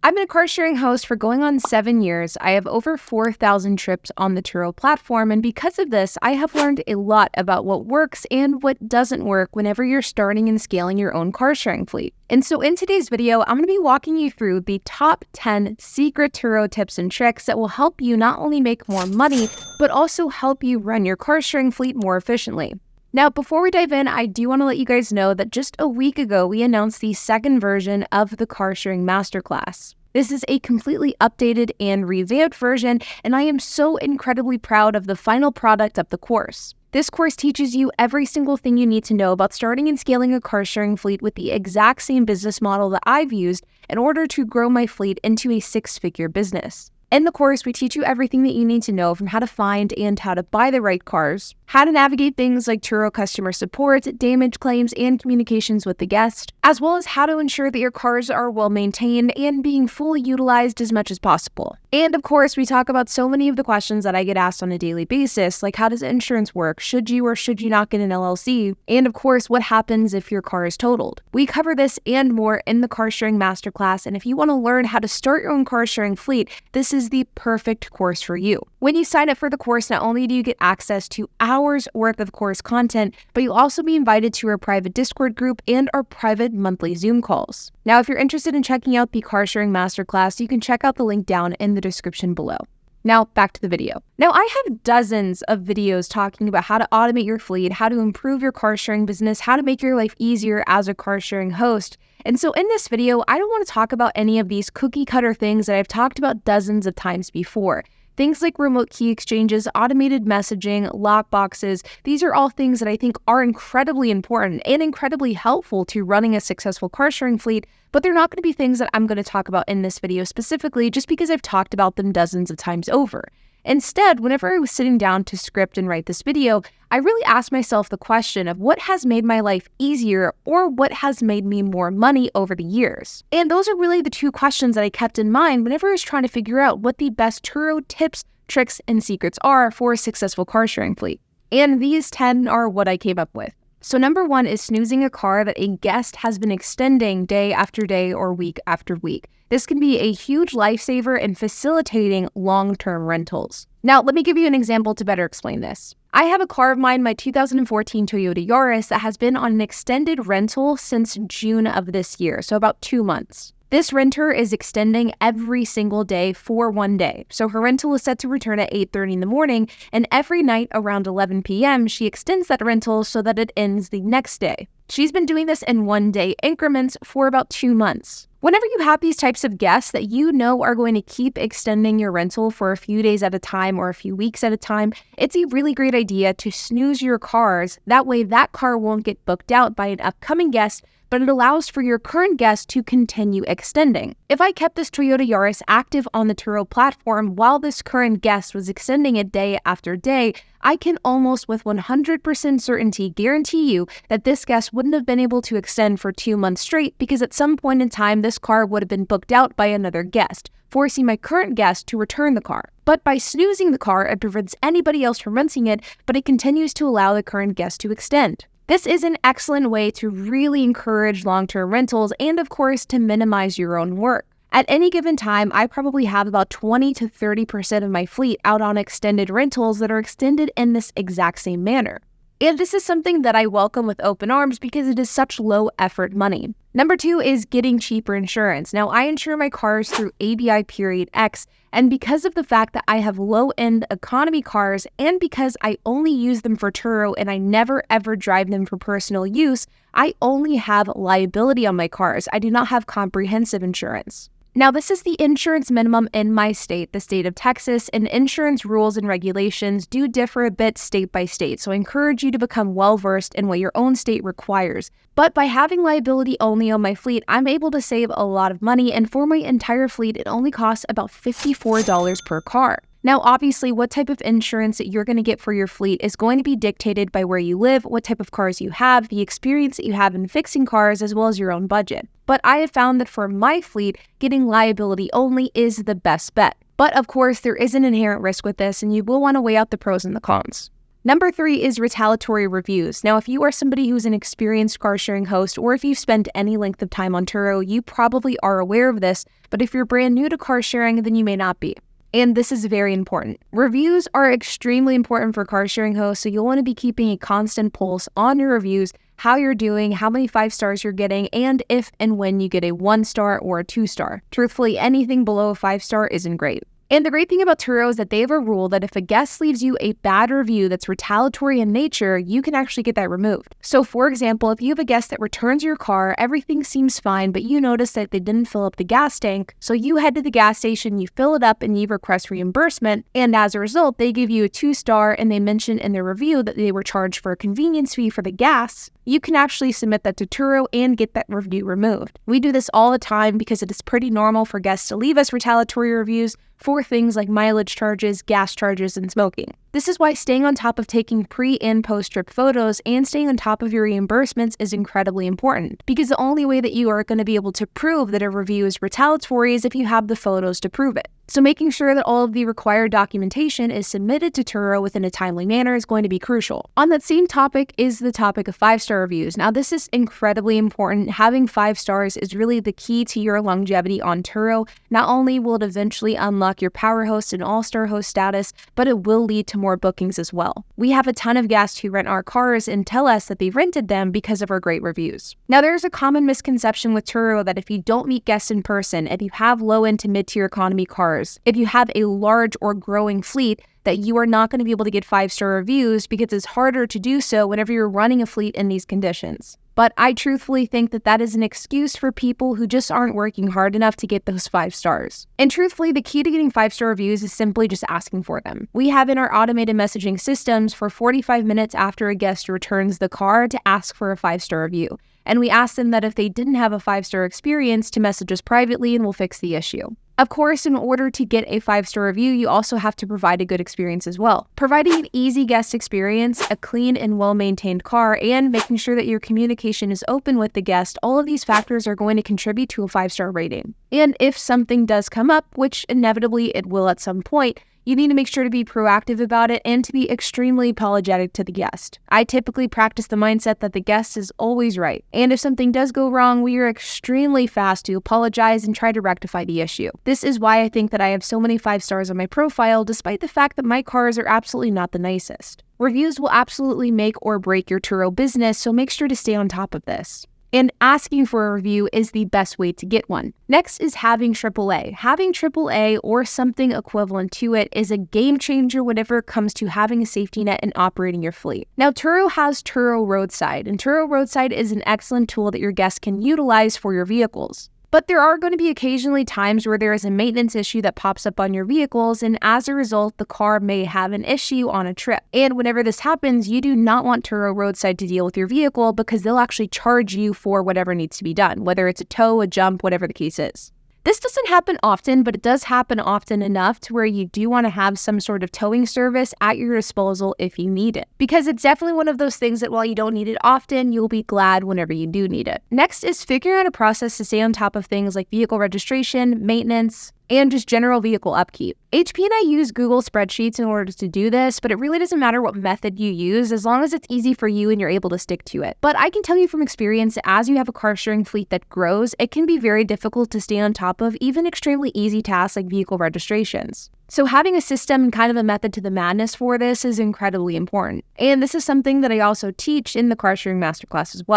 I've been a car sharing host for going on 7 years. I have over 4,000 trips on the Turo platform, and because of this, I have learned a lot about what works and what doesn't work whenever you're starting and scaling your own car sharing fleet. And so in today's video, I'm going to be walking you through the top 10 secret Turo tips and tricks that will help you not only make more money, but also help you run your car sharing fleet more efficiently. Now, before we dive in, I do want to let you guys know that just a week ago, we announced the second version of the Sharing Masterclass. This is a completely updated and revamped version, and I am so incredibly proud of the final product of the course. This course teaches you every single thing you need to know about starting and scaling a car sharing fleet with the exact same business model that I've used in order to grow my fleet into a 6-figure business. In the course, we teach you everything that you need to know from how to find and how to buy the right cars, how to navigate things like Turo customer support, damage claims, and communications with the guest, as well as how to ensure that your cars are well maintained and being fully utilized as much as possible. And of course, we talk about so many of the questions that I get asked on a daily basis, like how does insurance work? Should you or should you not get an LLC? And of course, what happens if your car is totaled? We cover this and more in the Car Sharing Masterclass, and if you want to learn how to start your own car sharing fleet, this is the perfect course for you. When you sign up for the course, not only do you get access to hours worth of course content, but you'll also be invited to our private Discord group and our private monthly Zoom calls. Now, if you're interested in checking out the Car Sharing Masterclass, you can check out the link down in the description below. Now, back to the video. Now, I have dozens of videos talking about how to automate your fleet, how to improve your car sharing business, how to make your life easier as a car sharing host. And so in this video, I don't want to talk about any of these cookie cutter things that I've talked about dozens of times before. Things like remote key exchanges, automated messaging, lockboxes, these are all things that I think are incredibly important and incredibly helpful to running a successful car sharing fleet, but they're not going to be things that I'm going to talk about in this video specifically just because I've talked about them dozens of times over. Instead, whenever I was sitting down to script and write this video, I really asked myself the question of what has made my life easier or what has made me more money over the years. And those are really the two questions that I kept in mind whenever I was trying to figure out what the best Turo tips, tricks, and secrets are for a successful car sharing fleet. And these 10 are what I came up with. So number 1 is snoozing a car that a guest has been extending day after day or week after week. This can be a huge lifesaver in facilitating long-term rentals. Now, let me give you an example to better explain this. I have a car of mine, my 2014 Toyota Yaris, that has been on an extended rental since June of this year, so about 2 months. This renter is extending every single day for 1 day. So her rental is set to return at 8:30 in the morning, and every night around 11 p.m., she extends that rental so that it ends the next day. She's been doing this in 1-day increments for about 2 months. Whenever you have these types of guests that you know are going to keep extending your rental for a few days at a time or a few weeks at a time, it's a really great idea to snooze your cars. That way that car won't get booked out by an upcoming guest, but it allows for your current guest to continue extending. If I kept this Toyota Yaris active on the Turo platform while this current guest was extending it day after day, I can almost with 100% certainty guarantee you that this guest wouldn't have been able to extend for 2 months straight because at some point in time, this car would have been booked out by another guest, forcing my current guest to return the car. But by snoozing the car, it prevents anybody else from renting it, but it continues to allow the current guest to extend. This is an excellent way to really encourage long-term rentals and, of course, to minimize your own work. At any given time, I probably have about 20 to 30% of my fleet out on extended rentals that are extended in this exact same manner. And this is something that I welcome with open arms because it is such low effort money. Number 2 is getting cheaper insurance. Now, I insure my cars through ABI Period X, and because of the fact that I have low-end economy cars and because I only use them for Turo and I never ever drive them for personal use, I only have liability on my cars. I do not have comprehensive insurance. Now, this is the insurance minimum in my state, the state of Texas, and insurance rules and regulations do differ a bit state by state, so I encourage you to become well-versed in what your own state requires. But by having liability only on my fleet, I'm able to save a lot of money, and for my entire fleet, it only costs about $54 per car. Now, obviously, what type of insurance that you're going to get for your fleet is going to be dictated by where you live, what type of cars you have, the experience that you have in fixing cars, as well as your own budget. But I have found that for my fleet, getting liability only is the best bet. But of course, there is an inherent risk with this, and you will want to weigh out the pros and the cons. Number 3 is retaliatory reviews. Now, if you are somebody who's an experienced car sharing host, or if you've spent any length of time on Turo, you probably are aware of this, but if you're brand new to car sharing, then you may not be. And this is very important. Reviews are extremely important for car sharing hosts, so you'll want to be keeping a constant pulse on your reviews, how you're doing, how many 5 stars you're getting, and if and when you get a 1 star or a 2 star. Truthfully, anything below a 5 star isn't great. And the great thing about Turo is that they have a rule that if a guest leaves you a bad review that's retaliatory in nature, you can actually get that removed. So for example, if you have a guest that returns your car, everything seems fine, but you notice that they didn't fill up the gas tank, so you head to the gas station, you fill it up, and you request reimbursement, and as a result, they give you a 2 star and they mention in their review that they were charged for a convenience fee for the gas, you can actually submit that to Turo and get that review removed. We do this all the time because it is pretty normal for guests to leave us retaliatory reviews for things like mileage charges, gas charges, and smoking. This is why staying on top of taking pre- and post-trip photos and staying on top of your reimbursements is incredibly important, because the only way that you are going to be able to prove that a review is retaliatory is if you have the photos to prove it. So making sure that all of the required documentation is submitted to Turo within a timely manner is going to be crucial. On that same topic is the topic of 5-star reviews. Now, this is incredibly important. Having 5 stars is really the key to your longevity on Turo. Not only will it eventually unlock your power host and all-star host status, but it will lead to more bookings as well. We have a ton of guests who rent our cars and tell us that they've rented them because of our great reviews. Now, there's a common misconception with Turo that if you don't meet guests in person, if you have low-end to mid-tier economy cars, if you have a large or growing fleet, that you are not going to be able to get 5-star reviews because it's harder to do so whenever you're running a fleet in these conditions. But I truthfully think that that is an excuse for people who just aren't working hard enough to get those 5 stars. And truthfully, the key to getting 5-star reviews is simply just asking for them. We have in our automated messaging systems for 45 minutes after a guest returns the car to ask for a 5-star review. And we ask them that if they didn't have a 5-star experience to message us privately and we'll fix the issue. Of course, in order to get a 5-star review, you also have to provide a good experience as well. Providing an easy guest experience, a clean and well-maintained car, and making sure that your communication is open with the guest, all of these factors are going to contribute to a 5-star rating. And if something does come up, which inevitably it will at some point, you need to make sure to be proactive about it and to be extremely apologetic to the guest. I typically practice the mindset that the guest is always right. And if something does go wrong, we are extremely fast to apologize and try to rectify the issue. This is why I think that I have so many 5 stars on my profile, despite the fact that my cars are absolutely not the nicest. Reviews will absolutely make or break your Turo business, so make sure to stay on top of this. And asking for a review is the best way to get one. Next is having AAA. Having AAA or something equivalent to it is a game changer whenever it comes to having a safety net and operating your fleet. Now, Turo has Turo Roadside, and Turo Roadside is an excellent tool that your guests can utilize for your vehicles. But there are going to be occasionally times where there is a maintenance issue that pops up on your vehicles, and as a result, the car may have an issue on a trip. And whenever this happens, you do not want Turo Roadside to deal with your vehicle because they'll actually charge you for whatever needs to be done, whether it's a tow, a jump, whatever the case is. This doesn't happen often, but it does happen often enough to where you do want to have some sort of towing service at your disposal if you need it. Because it's definitely one of those things that while you don't need it often, you'll be glad whenever you do need it. Next is figuring out a process to stay on top of things like vehicle registration, maintenance, and just general vehicle upkeep. HP and I use Google spreadsheets in order to do this, but it really doesn't matter what method you use as long as it's easy for you and you're able to stick to it. But I can tell you from experience that as you have a car sharing fleet that grows, it can be very difficult to stay on top of even extremely easy tasks like vehicle registrations. So having a system and kind of a method to the madness for this is incredibly important. And this is something that I also teach in the Car Sharing Masterclass as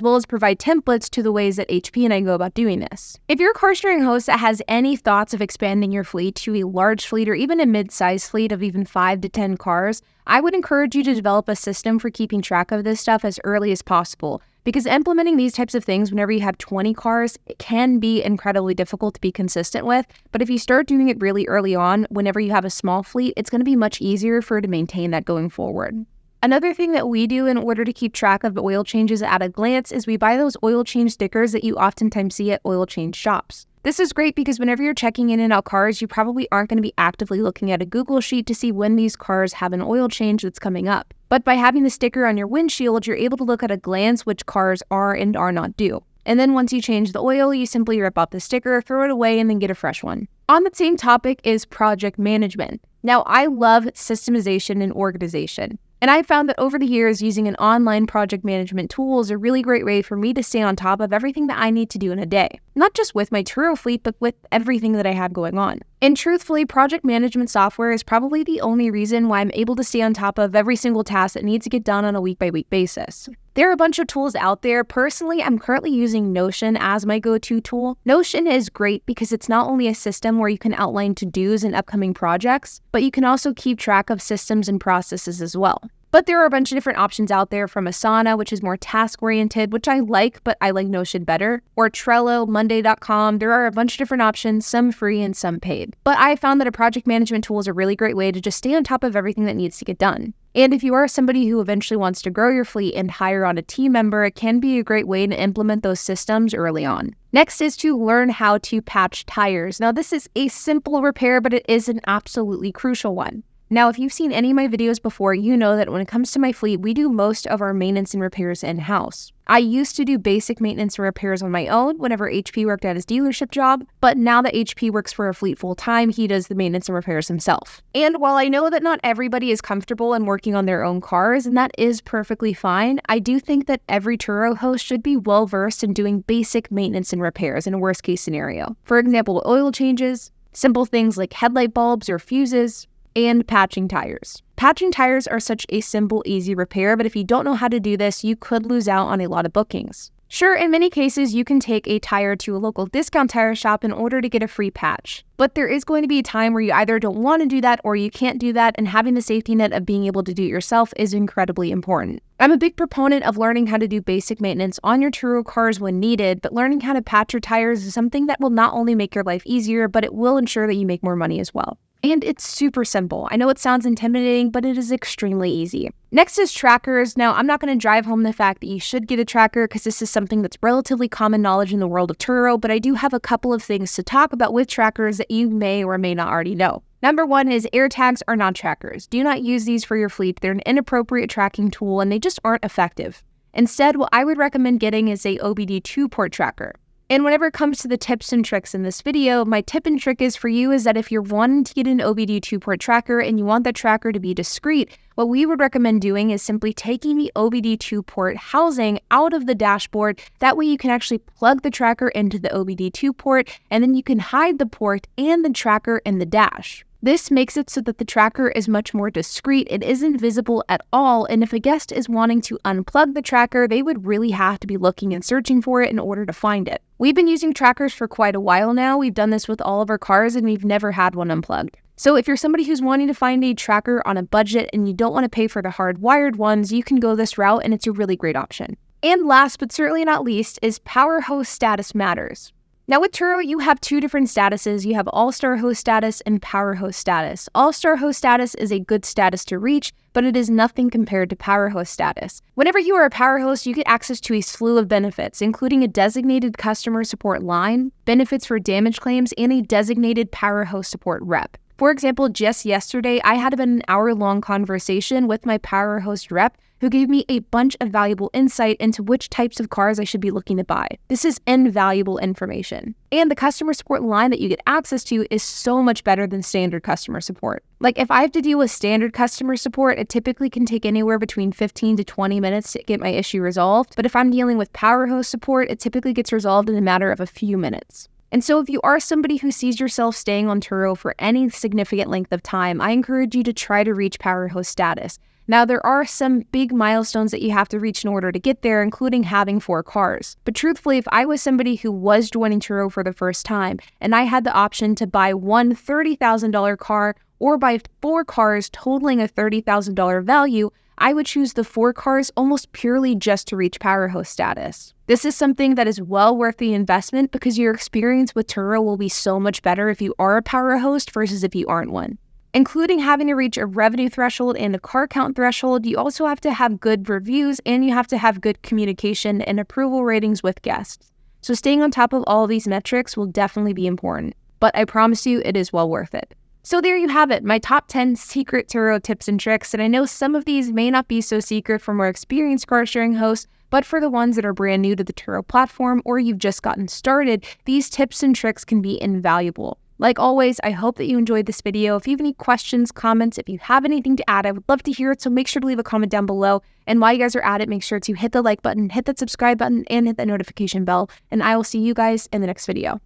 well as provide templates to the ways that HP and I go about doing this. If you're a car sharing host that has any thoughts of expanding your fleet to a large fleet or even a mid-sized fleet of even 5 to 10 cars, I would encourage you to develop a system for keeping track of this stuff as early as possible, because implementing these types of things whenever you have 20 cars, it can be incredibly difficult to be consistent with. But if you start doing it really early on, whenever you have a small fleet, it's going to be much easier for you to maintain that going forward. Another thing that we do in order to keep track of oil changes at a glance is we buy those oil change stickers that you oftentimes see at oil change shops. This is great because whenever you're checking in and out cars, you probably aren't going to be actively looking at a Google sheet to see when these cars have an oil change that's coming up. But by having the sticker on your windshield, you're able to look at a glance which cars are and are not due. And then once you change the oil, you simply rip off the sticker, throw it away, and then get a fresh one. On the same topic is project management. Now, I love systemization and organization. And I found that over the years, using an online project management tool is a really great way for me to stay on top of everything that I need to do in a day. Not just with my Turo fleet, but with everything that I have going on. And truthfully, project management software is probably the only reason why I'm able to stay on top of every single task that needs to get done on a week-by-week basis. There are a bunch of tools out there. Personally, I'm currently using Notion as my go-to tool. Notion is great because it's not only a system where you can outline to-dos and upcoming projects, but you can also keep track of systems and processes as well. But there are a bunch of different options out there, from Asana, which is more task-oriented, which I like, but I like Notion better, or Trello, Monday.com. There are a bunch of different options, some free and some paid. But I found that a project management tool is a really great way to just stay on top of everything that needs to get done. And if you are somebody who eventually wants to grow your fleet and hire on a team member, it can be a great way to implement those systems early on. Next is to learn how to patch tires. Now, this is a simple repair, but it is an absolutely crucial one. Now, if you've seen any of my videos before, you know that when it comes to my fleet, we do most of our maintenance and repairs in-house. I used to do basic maintenance and repairs on my own whenever HP worked at his dealership job, but now that HP works for our fleet full-time, he does the maintenance and repairs himself. And while I know that not everybody is comfortable in working on their own cars, and that is perfectly fine, I do think that every Turo host should be well-versed in doing basic maintenance and repairs in a worst-case scenario. For example, oil changes, simple things like headlight bulbs or fuses, and patching tires. Patching tires are such a simple, easy repair, but if you don't know how to do this, you could lose out on a lot of bookings. Sure, in many cases, you can take a tire to a local discount tire shop in order to get a free patch. But there is going to be a time where you either don't want to do that or you can't do that, and having the safety net of being able to do it yourself is incredibly important. I'm a big proponent of learning how to do basic maintenance on your Turo cars when needed, but learning how to patch your tires is something that will not only make your life easier, but it will ensure that you make more money as well. And it's super simple. I know it sounds intimidating, but it is extremely easy. Next is trackers. Now, I'm not going to drive home the fact that you should get a tracker because this is something that's relatively common knowledge in the world of Turo, but I do have a couple of things to talk about with trackers that you may or may not already know. Number one is AirTags are not trackers. Do not use these for your fleet. They're an inappropriate tracking tool and they just aren't effective. Instead, what I would recommend getting is a OBD2 port tracker. And whenever it comes to the tips and tricks in this video, my tip and trick is for you is that if you're wanting to get an OBD2 port tracker and you want that tracker to be discreet, what we would recommend doing is simply taking the OBD2 port housing out of the dashboard. That way you can actually plug the tracker into the OBD2 port, and then you can hide the port and the tracker in the dash. This makes it so that the tracker is much more discreet. It isn't visible at all, and if a guest is wanting to unplug the tracker, they would really have to be looking and searching for it in order to find it. We've been using trackers for quite a while now. We've done this with all of our cars, and we've never had one unplugged. So if you're somebody who's wanting to find a tracker on a budget and you don't want to pay for the hardwired ones, you can go this route, and it's a really great option. And last but certainly not least is Power Host Status Matters. Now with Turo, you have two different statuses. You have All-Star Host Status and Power Host Status. All-Star Host Status is a good status to reach, but it is nothing compared to Power Host Status. Whenever you are a Power Host, you get access to a slew of benefits, including a designated customer support line, benefits for damage claims, and a designated Power Host support rep. For example, just yesterday, I had about an hour-long conversation with my Power Host rep who gave me a bunch of valuable insight into which types of cars I should be looking to buy. This is invaluable information. And the customer support line that you get access to is so much better than standard customer support. Like if I have to deal with standard customer support, it typically can take anywhere between 15 to 20 minutes to get my issue resolved. But if I'm dealing with Power Host support, it typically gets resolved in a matter of a few minutes. And so if you are somebody who sees yourself staying on Turo for any significant length of time, I encourage you to try to reach Power Host status. Now, there are some big milestones that you have to reach in order to get there, including having 4 cars. But truthfully, if I was somebody who was joining Turo for the first time, and I had the option to buy one $30,000 car or buy 4 cars totaling a $30,000 value, I would choose the 4 cars almost purely just to reach Power Host status. This is something that is well worth the investment because your experience with Turo will be so much better if you are a Power Host versus if you aren't one. Including having to reach a revenue threshold and a car count threshold, you also have to have good reviews and you have to have good communication and approval ratings with guests. So staying on top of all of these metrics will definitely be important, but I promise you it is well worth it. So there you have it, my top 10 secret Turo tips and tricks, and I know some of these may not be so secret for more experienced car sharing hosts, but for the ones that are brand new to the Turo platform or you've just gotten started, these tips and tricks can be invaluable. Like always, I hope that you enjoyed this video. If you have any questions, comments, if you have anything to add, I would love to hear it. So make sure to leave a comment down below. And while you guys are at it, make sure to hit the like button, hit that subscribe button, and hit that notification bell. And I will see you guys in the next video.